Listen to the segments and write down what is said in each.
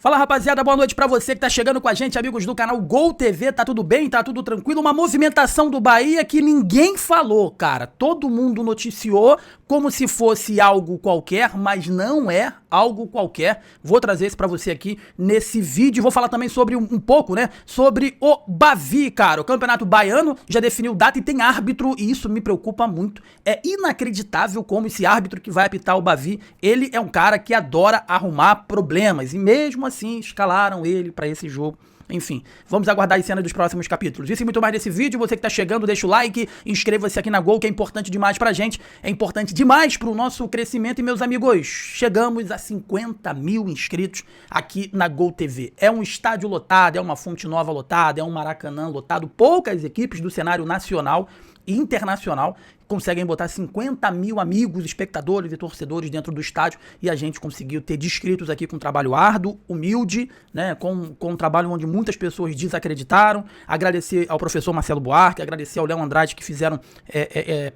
Fala, rapaziada, boa noite pra você que tá chegando com a gente, amigos do canal Gol TV, tá tudo bem, tá tudo tranquilo? Uma movimentação do Bahia que ninguém falou, cara, todo mundo noticiou como se fosse algo qualquer, mas não é algo qualquer. Vou trazer isso pra você aqui nesse vídeo, vou falar também sobre um pouco, né, sobre o Bavi, cara. O Campeonato Baiano já definiu data e tem árbitro e isso me preocupa muito. É inacreditável como esse árbitro que vai apitar o Bavi, ele é um cara que adora arrumar problemas e mesmo assim escalaram ele pra esse jogo. Enfim, vamos aguardar as cenas dos próximos capítulos. Isso e muito mais desse vídeo. Você que tá chegando, deixa o like, inscreva-se aqui na Gol, que é importante demais pra gente, é importante demais pro nosso crescimento. E meus amigos, chegamos a 50 mil inscritos aqui na Gol TV. É um estádio lotado, é uma Fonte Nova lotada, é um Maracanã lotado. Poucas equipes do cenário nacional e internacional conseguem botar 50 mil amigos, espectadores e torcedores dentro do estádio, e a gente conseguiu ter inscritos aqui com um trabalho árduo, humilde, né, com um trabalho onde muitas pessoas desacreditaram. Agradecer ao professor Marcelo Buarque, agradecer ao Léo Andrade, que fizeram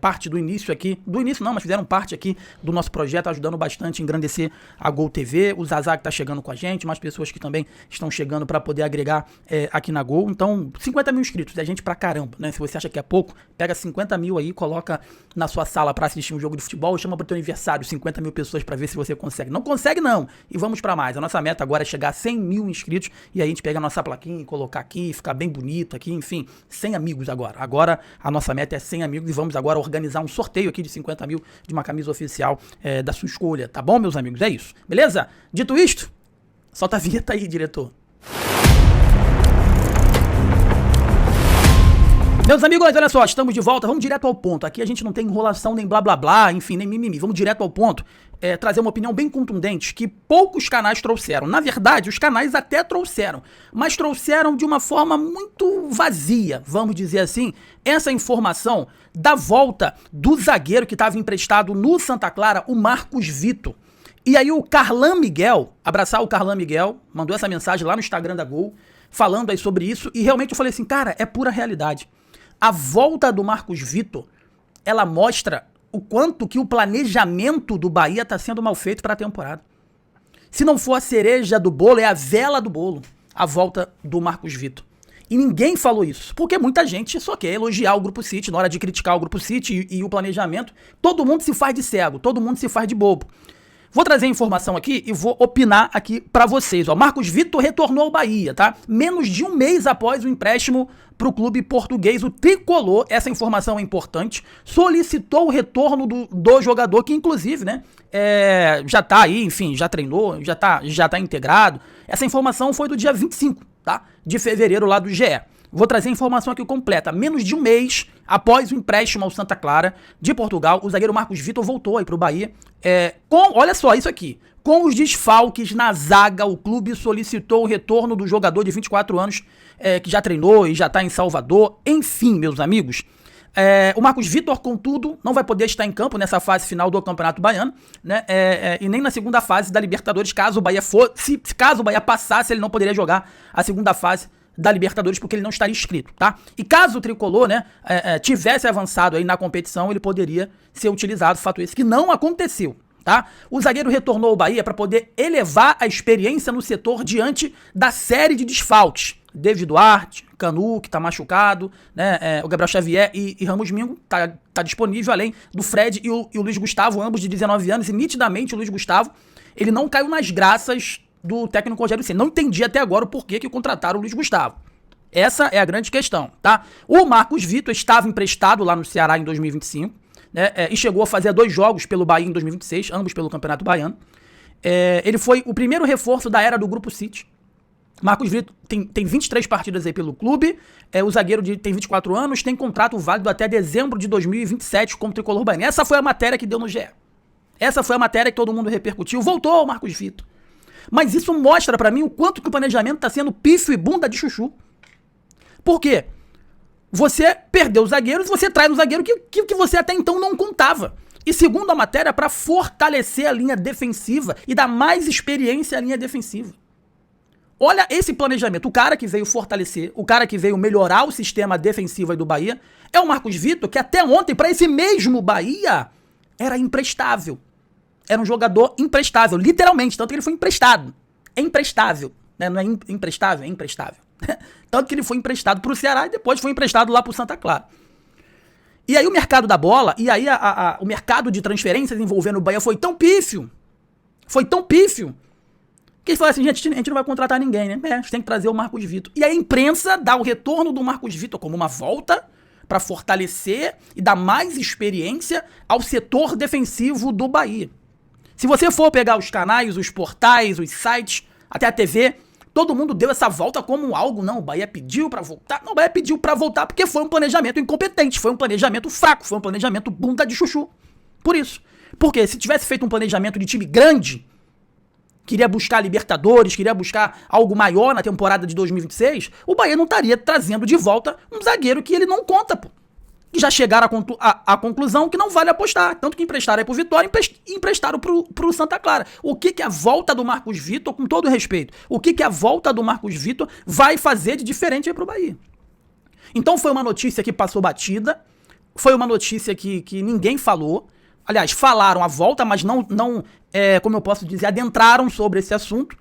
parte do início aqui, do início não, mas fizeram parte aqui do nosso projeto, ajudando bastante a engrandecer a Gol TV, o Zazá que tá chegando com a gente, mais pessoas que também estão chegando para poder agregar aqui na Gol. Então, 50 mil inscritos, é gente pra caramba, né? Se você acha que é pouco, pega 50 mil aí, coloca na sua sala pra assistir um jogo de futebol, chama pro teu aniversário 50 mil pessoas pra ver se você consegue. Não consegue não, e vamos pra mais. A nossa meta agora é chegar a 100 mil inscritos, e aí a gente pega a nossa plaquinha e colocar aqui, ficar bem bonito aqui, enfim, 100 amigos agora. Agora a nossa meta é 100 amigos e vamos agora organizar um sorteio aqui de 50 mil de uma camisa oficial da sua escolha, tá bom, meus amigos? É isso, beleza? Dito isto, solta a vinheta aí, diretor. Meus amigos, olha só, estamos de volta, vamos direto ao ponto. Aqui a gente não tem enrolação, nem blá blá blá, enfim, nem mimimi, vamos direto ao ponto. Trazer uma opinião bem contundente que poucos canais trouxeram. Na verdade, os canais até trouxeram, mas trouxeram de uma forma muito vazia, vamos dizer assim, essa informação da volta do zagueiro que estava emprestado no Santa Clara, o Marcos Vitor. E aí o Carlan Miguel, abraçar o Carlan Miguel, mandou essa mensagem lá no Instagram da Gol, falando aí sobre isso, e realmente eu falei assim, cara, é pura realidade. A volta do Marcos Vitor, ela mostra o quanto que o planejamento do Bahia está sendo mal feito para a temporada. Se não for a cereja do bolo, é a vela do bolo, a volta do Marcos Vitor. E ninguém falou isso, porque muita gente só quer elogiar o Grupo City, na hora de criticar o Grupo City e o planejamento, todo mundo se faz de cego, todo mundo se faz de bobo. Vou trazer a informação aqui e vou opinar aqui pra vocês. Ó, Marcos Vitor retornou ao Bahia, tá? Menos de um mês após o empréstimo pro clube português, o Tricolor, essa informação é importante, solicitou o retorno do jogador, que inclusive, né, já tá aí, enfim, já treinou, já tá integrado. Essa informação foi do dia 25, tá? De fevereiro lá do GE. Vou trazer a informação aqui completa. Menos de um mês após o empréstimo ao Santa Clara de Portugal, o zagueiro Marcos Vitor voltou aí pro Bahia. Olha só isso aqui. Com os desfalques na zaga, o clube solicitou o retorno do jogador de 24 anos que já treinou e já tá em Salvador. Enfim, meus amigos, o Marcos Vitor, contudo, não vai poder estar em campo nessa fase final do Campeonato Baiano, né? E nem na segunda fase da Libertadores, caso o Bahia caso o Bahia passasse, ele não poderia jogar a segunda fase da Libertadores, porque ele não estaria inscrito, tá? E caso o Tricolor, né, tivesse avançado aí na competição, ele poderia ser utilizado, fato esse que não aconteceu, tá? O zagueiro retornou ao Bahia para poder elevar a experiência no setor diante da série de desfalques. David Duarte, Canu, que tá machucado, né, o Gabriel Xavier e Ramos Mingo tá disponível, além do Fred e o Luiz Gustavo, ambos de 19 anos, e nitidamente o Luiz Gustavo, ele não caiu nas graças do técnico Rogério Ceni. Não entendi até agora o porquê que contrataram o Luiz Gustavo. Essa é a grande questão, tá? O Marcos Vitor estava emprestado lá no Ceará em 2025, né? E chegou a fazer 2 jogos pelo Bahia em 2026, ambos pelo Campeonato Baiano. Ele foi o primeiro reforço da era do Grupo City. Marcos Vitor tem 23 partidas aí pelo clube, o zagueiro tem 24 anos, tem contrato válido até dezembro de 2027 como tricolor baiano. Essa foi a matéria que deu no GE. Essa foi a matéria que todo mundo repercutiu. Voltou o Marcos Vitor. Mas isso mostra pra mim o quanto que o planejamento tá sendo pífio e bunda de chuchu. Por quê? Você perdeu os zagueiros e você traz um zagueiro que você até então não contava. E segundo a matéria, para fortalecer a linha defensiva e dar mais experiência à linha defensiva. Olha esse planejamento. O cara que veio fortalecer, o cara que veio melhorar o sistema defensivo aí do Bahia, é o Marcos Vitor, que até ontem, para esse mesmo Bahia, era imprestável. Era um jogador imprestável, literalmente, tanto que ele foi emprestado. é emprestável, né? Não é emprestável, é emprestável. Tanto que ele foi emprestado pro Ceará e depois foi emprestado lá pro Santa Clara. E aí o mercado da bola, e aí o mercado de transferências envolvendo o Bahia foi tão pífio, que eles falaram assim, gente, a gente não vai contratar ninguém, né? A gente tem que trazer o Marcos Vitor. E a imprensa dá o retorno do Marcos Vitor como uma volta para fortalecer e dar mais experiência ao setor defensivo do Bahia. Se você for pegar os canais, os portais, os sites, até a TV, todo mundo deu essa volta como algo, não, o Bahia pediu pra voltar. Não, o Bahia pediu pra voltar porque foi um planejamento incompetente, foi um planejamento fraco, foi um planejamento bunda de chuchu. Por isso. Porque se tivesse feito um planejamento de time grande, queria buscar Libertadores, queria buscar algo maior na temporada de 2026, o Bahia não estaria trazendo de volta um zagueiro que ele não conta, pô. Que já chegaram à conclusão que não vale apostar. Tanto que emprestaram aí pro Vitória e emprestaram pro Santa Clara. O que a volta do Marcos Vitor, com todo respeito, o que a volta do Marcos Vitor vai fazer de diferente aí pro Bahia? Então foi uma notícia que passou batida, foi uma notícia que ninguém falou. Aliás, falaram a volta, mas não como eu posso dizer, adentraram sobre esse assunto.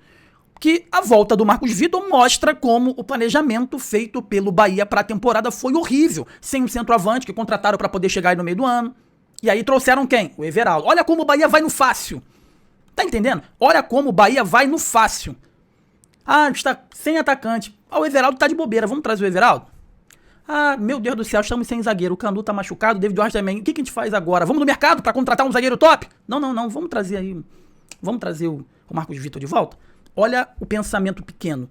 Que a volta do Marcos Vitor mostra como o planejamento feito pelo Bahia para a temporada foi horrível. Sem um centroavante que contrataram para poder chegar aí no meio do ano. E aí trouxeram quem? O Everaldo. Olha como o Bahia vai no fácil. Tá entendendo? Olha como o Bahia vai no fácil. Ah, está sem atacante. Ah, o Everaldo tá de bobeira. Vamos trazer o Everaldo? Ah, meu Deus do céu, estamos sem zagueiro. O Canu tá machucado, o David Jorge também. O que a gente faz agora? Vamos no mercado para contratar um zagueiro top? Não. Vamos trazer aí. Vamos trazer o Marcos Vitor de volta? Olha o pensamento pequeno,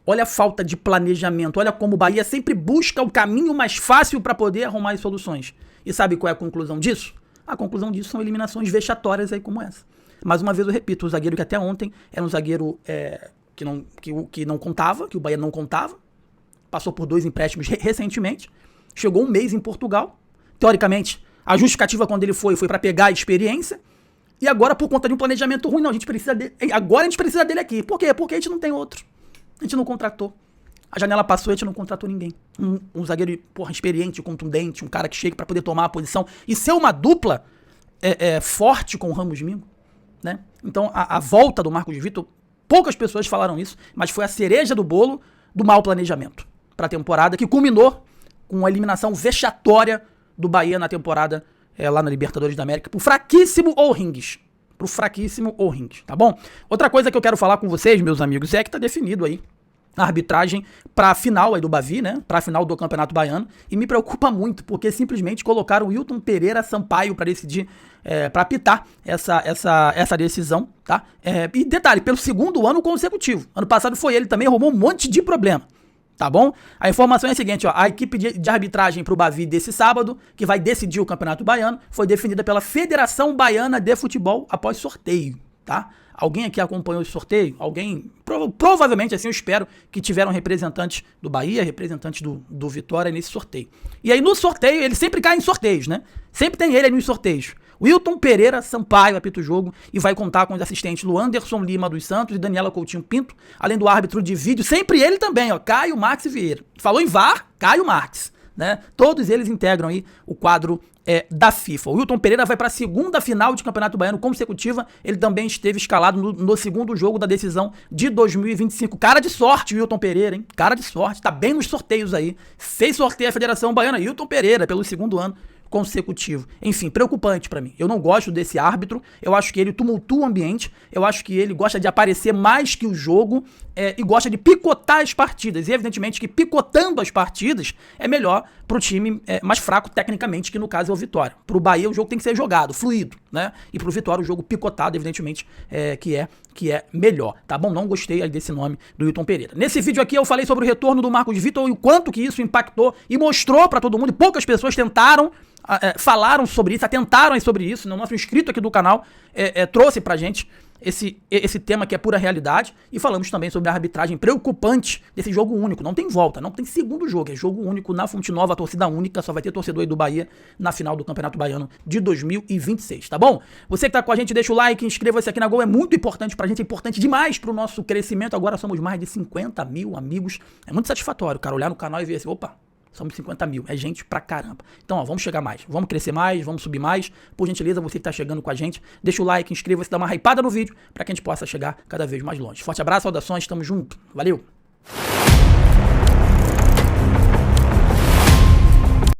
olha a falta de planejamento, olha como o Bahia sempre busca o caminho mais fácil para poder arrumar as soluções. E sabe qual é a conclusão disso? A conclusão disso são eliminações vexatórias aí como essa. Mais uma vez eu repito, o zagueiro que até ontem era um zagueiro que não contava, que o Bahia não contava, passou por 2 empréstimos recentemente, chegou um mês em Portugal, teoricamente a justificativa quando ele foi para pegar a experiência. E agora, por conta de um planejamento ruim, não, a gente precisa dele. Agora a gente precisa dele aqui. Por quê? Porque a gente não tem outro. A gente não contratou. A janela passou e a gente não contratou ninguém. Um zagueiro, experiente, contundente, um cara que chegue para poder tomar a posição e ser uma dupla forte com o Ramos Mingo, né? Então, a volta do Marcos Vitor, poucas pessoas falaram isso, mas foi a cereja do bolo do mau planejamento para a temporada, que culminou com a eliminação vexatória do Bahia na temporada lá na Libertadores da América, pro fraquíssimo O'Rings, tá bom? Outra coisa que eu quero falar com vocês, meus amigos, é que tá definido aí a arbitragem pra final aí do Bavi, né? Pra final do Campeonato Baiano, e me preocupa muito, porque simplesmente colocaram o Wilton Pereira Sampaio pra decidir, pra apitar essa decisão, tá? E detalhe, pelo 2º ano consecutivo. Ano passado foi ele também, arrumou um monte de problema. Tá bom? A informação é a seguinte, ó, a equipe de arbitragem pro Bavi desse sábado, que vai decidir o Campeonato Baiano, foi definida pela Federação Baiana de Futebol após sorteio, tá? Alguém aqui acompanhou esse sorteio? Alguém, provavelmente, assim eu espero, que tiveram representantes do Bahia, representantes do Vitória nesse sorteio. E aí no sorteio, ele sempre cai em sorteios, né? Sempre tem ele aí nos sorteios. Wilton Pereira Sampaio apita o jogo e vai contar com os assistentes Luanderson Lima dos Santos e Daniela Coutinho Pinto, além do árbitro de vídeo, sempre ele também, ó, Caio Marques Vieira. Falou em VAR, Caio Marques, né? Todos eles integram aí o quadro da FIFA. O Wilton Pereira vai para a 2ª final de Campeonato Baiano consecutiva, ele também esteve escalado no 2º jogo da decisão de 2025. Cara de sorte, Wilton Pereira, hein? Cara de sorte, tá bem nos sorteios aí. Fez sorteio a Federação Baiana, Wilton Pereira, pelo 2º ano consecutivo. Enfim, preocupante pra mim. Eu não gosto desse árbitro, eu acho que ele tumultua o ambiente, eu acho que ele gosta de aparecer mais que o jogo e gosta de picotar as partidas. E evidentemente que picotando as partidas é melhor pro time mais fraco tecnicamente, que no caso é o Vitória. Pro Bahia o jogo tem que ser jogado, fluido, né? E pro Vitória o jogo picotado, evidentemente, que é melhor, tá bom? Não gostei aí desse nome do Wilton Pereira. Nesse vídeo aqui eu falei sobre o retorno do Marcos Vitor e o quanto que isso impactou e mostrou pra todo mundo, e poucas pessoas falaram sobre isso, atentaram sobre isso, né? O nosso inscrito aqui do canal trouxe pra gente esse tema que é pura realidade, e falamos também sobre a arbitragem preocupante desse jogo único. Não tem volta, não tem segundo jogo, é jogo único na Fonte Nova, torcida única, só vai ter torcedor aí do Bahia na final do Campeonato Baiano de 2026, tá bom? Você que tá com a gente, deixa o like, inscreva-se aqui na Gol, é muito importante pra gente, é importante demais pro nosso crescimento. Agora somos mais de 50 mil amigos, é muito satisfatório, cara, olhar no canal e ver assim, opa, Somos 50 mil. É gente pra caramba. Então, ó, vamos chegar mais. Vamos crescer mais, vamos subir mais. Por gentileza, você que tá chegando com a gente, deixa o like, inscreva-se, dá uma hypada no vídeo pra que a gente possa chegar cada vez mais longe. Forte abraço, saudações, tamo junto. Valeu!